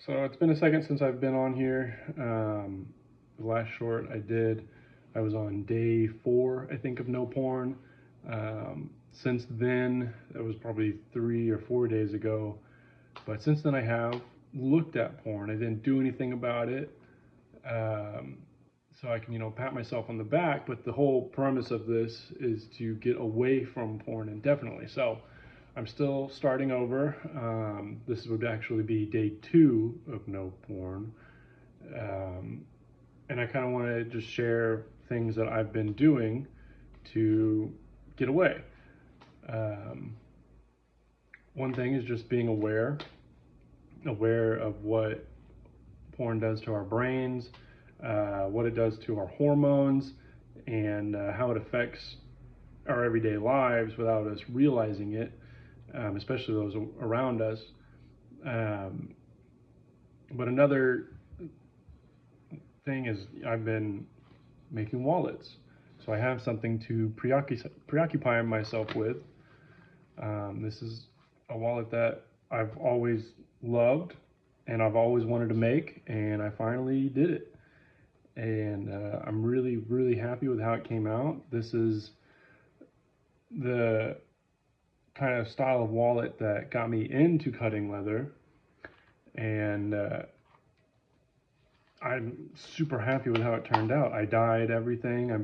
So it's been a second since I've been on here. The last short I was on day 4, I think, of no porn. Since then, that was probably 3 or 4 days ago. But since then, I have looked at porn. I didn't do anything about it. Um, so I can, pat myself on the back. But the whole premise of this is to get away from porn indefinitely. So I'm still starting over. This would actually be day 2 of no porn. Um, and I kind of want to just share things that I've been doing to get away. Um, One thing is just being aware of what porn does to our brains, what it does to our hormones, and how it affects our everyday lives without us realizing it, especially those around us. Um, but another thing is I've been making wallets. So I have something to preoccupy myself with. This is a wallet that I've always loved and I've always wanted to make, and I finally did it. And I'm really, really happy with how it came out. This is the kind of style of wallet that got me into cutting leather, and I'm super happy with how it turned out. I dyed everything. I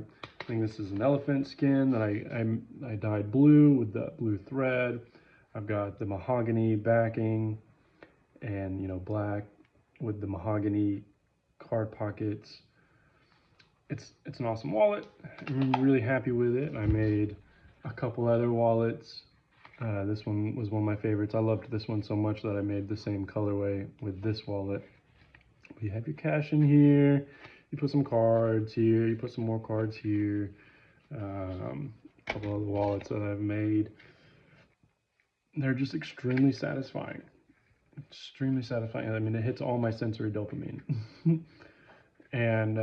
think this is an elephant skin that I dyed blue with the blue thread. I've got the mahogany backing and black with the mahogany card pockets. It's an awesome wallet. I'm really happy with it. I made a couple other wallets. This one was one of my favorites. I loved this one so much that I made the same colorway with this wallet. You have your cash in here. You put some cards here. You put some more cards here. A couple of the wallets that I've made. They're just extremely satisfying. Extremely satisfying. I mean, it hits all my sensory dopamine. And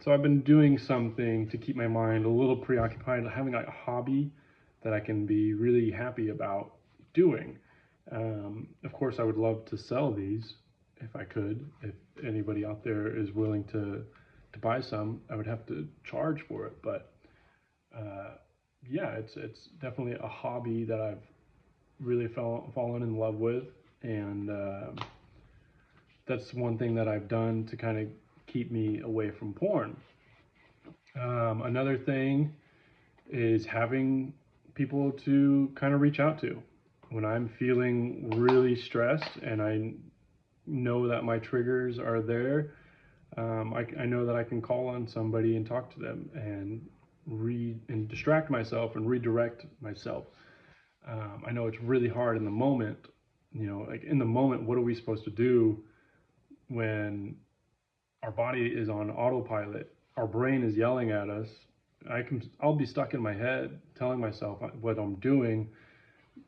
so I've been doing something to keep my mind a little preoccupied, having a hobby that I can be really happy about doing. Of course, I would love to sell these if I could. If anybody out there is willing to buy some, I would have to charge for it. But uh, yeah, it's definitely a hobby that I've really fallen in love with, and that's one thing that I've done to kind of keep me away from porn. Another thing is having people to kind of reach out to when I'm feeling really stressed and I know that my triggers are there. I know that I can call on somebody and talk to them and distract myself and redirect myself. I know it's really hard in the moment. Like in the moment, what are we supposed to do when our body is on autopilot? Our brain is yelling at us. I'll be stuck in my head telling myself what I'm doing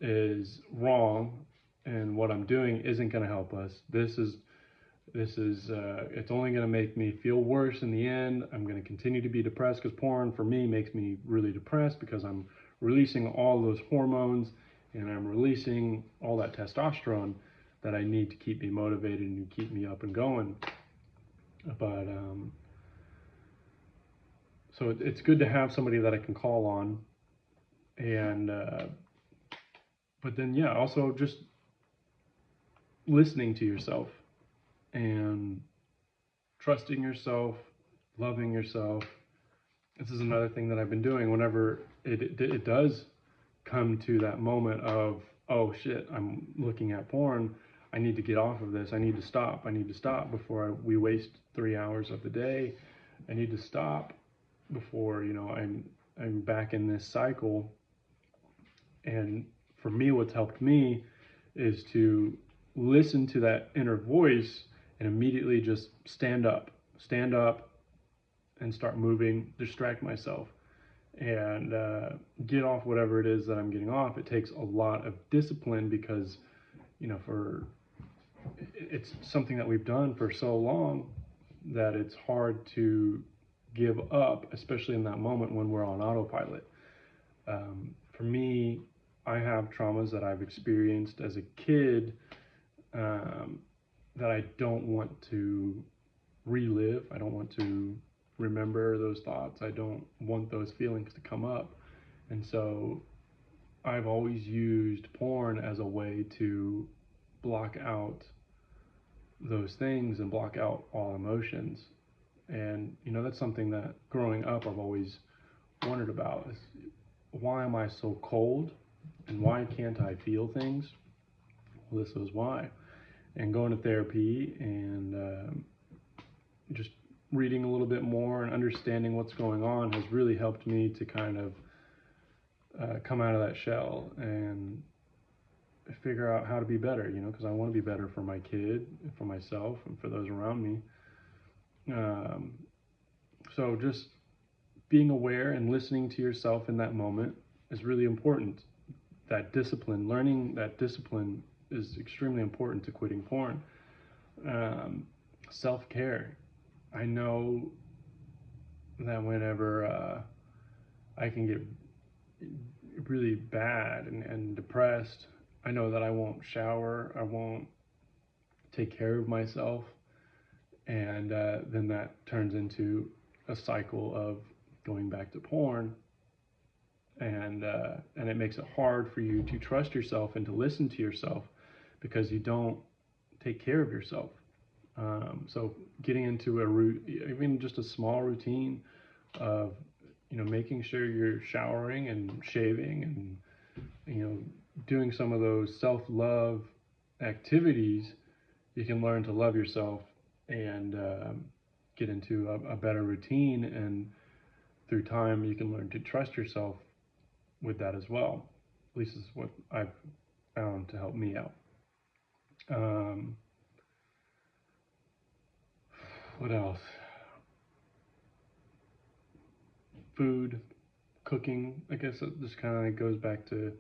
is wrong and what I'm doing isn't going to help us. It's only going to make me feel worse in the end. I'm going to continue to be depressed because porn for me makes me really depressed because I'm releasing all those hormones and I'm releasing all that testosterone that I need to keep me motivated and keep me up and going. But so it's good to have somebody that I can call on, and but then yeah, also just listening to yourself and trusting yourself, loving yourself. This is another thing that I've been doing whenever it does come to that moment of, oh shit, I'm looking at porn. I need to get off of this. I need to stop. I need to stop before we waste 3 hours of the day. I need to stop before I'm back in this cycle. And for me, what's helped me is to listen to that inner voice and immediately just stand up and start moving, distract myself, and get off whatever it is that I'm getting off. It takes a lot of discipline because, for it's something that we've done for so long that it's hard to give up, especially in that moment when we're on autopilot. For me, I have traumas that I've experienced as a kid, um, that I don't want to relive. I don't want to remember those thoughts. I don't want those feelings to come up. And so I've always used porn as a way to block out those things and block out all emotions. And that's something that growing up I've always wondered about is, why am I so cold and why can't I feel things? Well, this is why. And going to therapy and just reading a little bit more and understanding what's going on has really helped me to kind of come out of that shell and figure out how to be better, because I want to be better for my kid, for myself, and for those around me. So just being aware and listening to yourself in that moment is really important. That discipline, learning that discipline is extremely important to quitting porn. Self-care. I know that whenever I can get really bad and depressed, I know that I won't shower, I won't take care of myself, and then that turns into a cycle of going back to porn, and it makes it hard for you to trust yourself and to listen to yourself because you don't take care of yourself. So getting into even just a small routine of making sure you're showering and shaving and doing some of those self-love activities, you can learn to love yourself and get into a better routine, and through time you can learn to trust yourself with that as well. At least this is what I've found to help me out. What else? Food, cooking. I guess it just kind of goes back to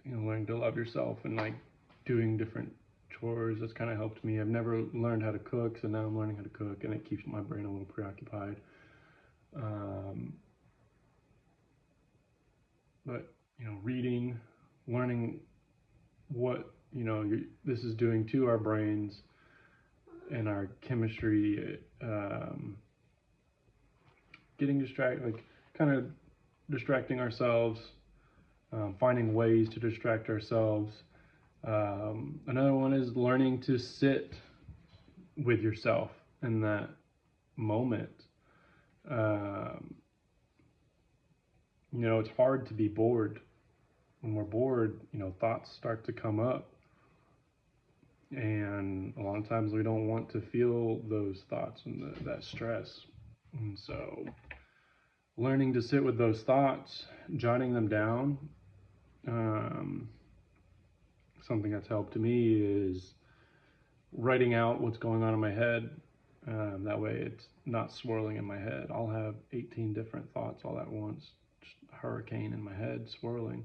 learning to love yourself and like doing different chores. That's kind of helped me. I've never learned how to cook, so now I'm learning how to cook, and it keeps my brain a little preoccupied. But reading, learning what this is doing to our brains and our chemistry, getting distracted, like kind of distracting ourselves, finding ways to distract ourselves. Another one is learning to sit with yourself in that moment. It's hard to be bored. When we're bored, thoughts start to come up. And a lot of times we don't want to feel those thoughts and that stress. And so learning to sit with those thoughts, jotting them down. Something that's helped me is writing out what's going on in my head. That way it's not swirling in my head. I'll have 18 different thoughts all at once, just a hurricane in my head swirling.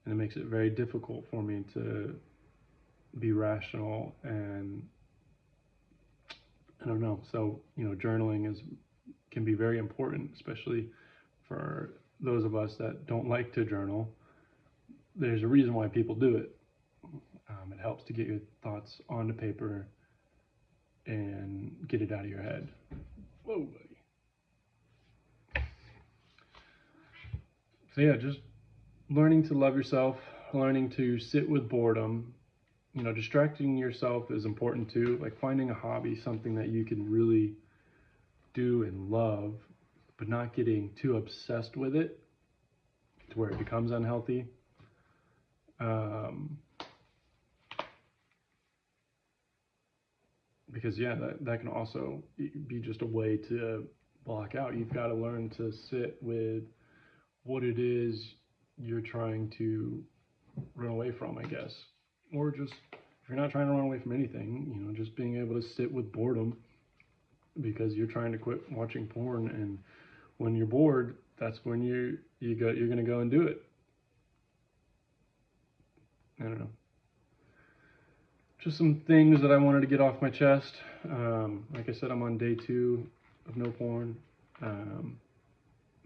And it makes it very difficult for me to be rational, and I don't know. So, journaling can be very important, especially for those of us that don't like to journal. There's a reason why people do it. It helps to get your thoughts onto paper and get it out of your head. Whoa, buddy. So yeah, just learning to love yourself, learning to sit with boredom. Distracting yourself is important too. Like finding a hobby, something that you can really do and love, but not getting too obsessed with it to where it becomes unhealthy. Because that can also be just a way to block out. You've got to learn to sit with what it is you're trying to run away from, I guess. Or just, if you're not trying to run away from anything, just being able to sit with boredom because you're trying to quit watching porn, and when you're bored, that's when you're going to go and do it. I don't know. Just some things that I wanted to get off my chest. Like I said, I'm on day 2 of no porn. I'm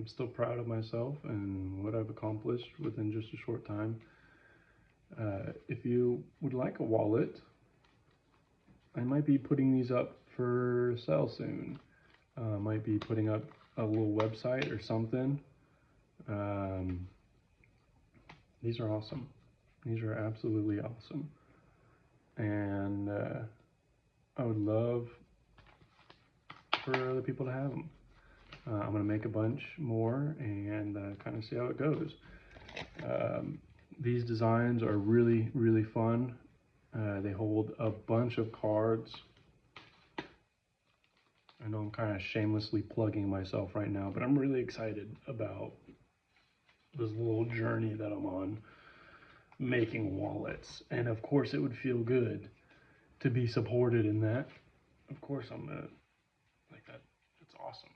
still proud of myself and what I've accomplished within just a short time. If you would like a wallet, I might be putting these up for sale soon. Might be putting up a little website or something. Um, these are awesome. These are absolutely awesome. And I would love for other people to have them. I'm gonna make a bunch more and kind of see how it goes. These designs are really, really fun. They hold a bunch of cards. I know I'm kind of shamelessly plugging myself right now, but I'm really excited about this little journey that I'm on making wallets. And of course, it would feel good to be supported in that. Of course, I'm gonna like that. It's awesome.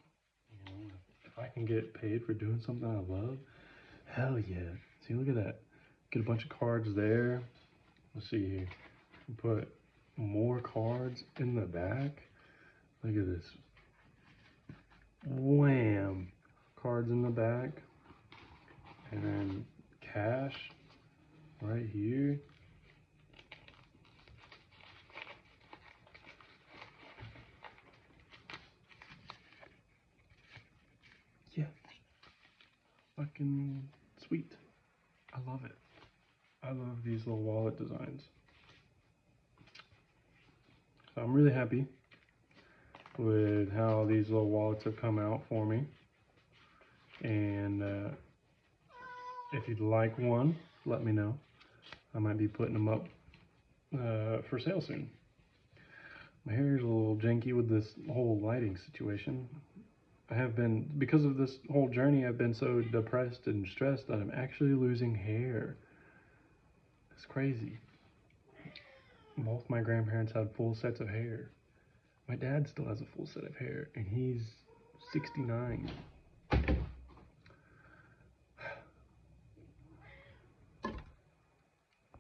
You know, if I can get paid for doing something I love, hell yeah. See, look at that. Get a bunch of cards there. Let's see here. Put more cards in the back. Look at this. Wham! Cards in the back. And then cash right here. Yeah. Fucking sweet. I love it. I love these little wallet designs. So I'm really happy with how these little wallets have come out for me. And if you'd like one, let me know. I might be putting them up for sale soon. My hair is a little janky with this whole lighting situation. I have been, because of this whole journey, I've been so depressed and stressed that I'm actually losing hair. It's crazy. Both my grandparents had full sets of hair. My dad still has a full set of hair, and he's 69.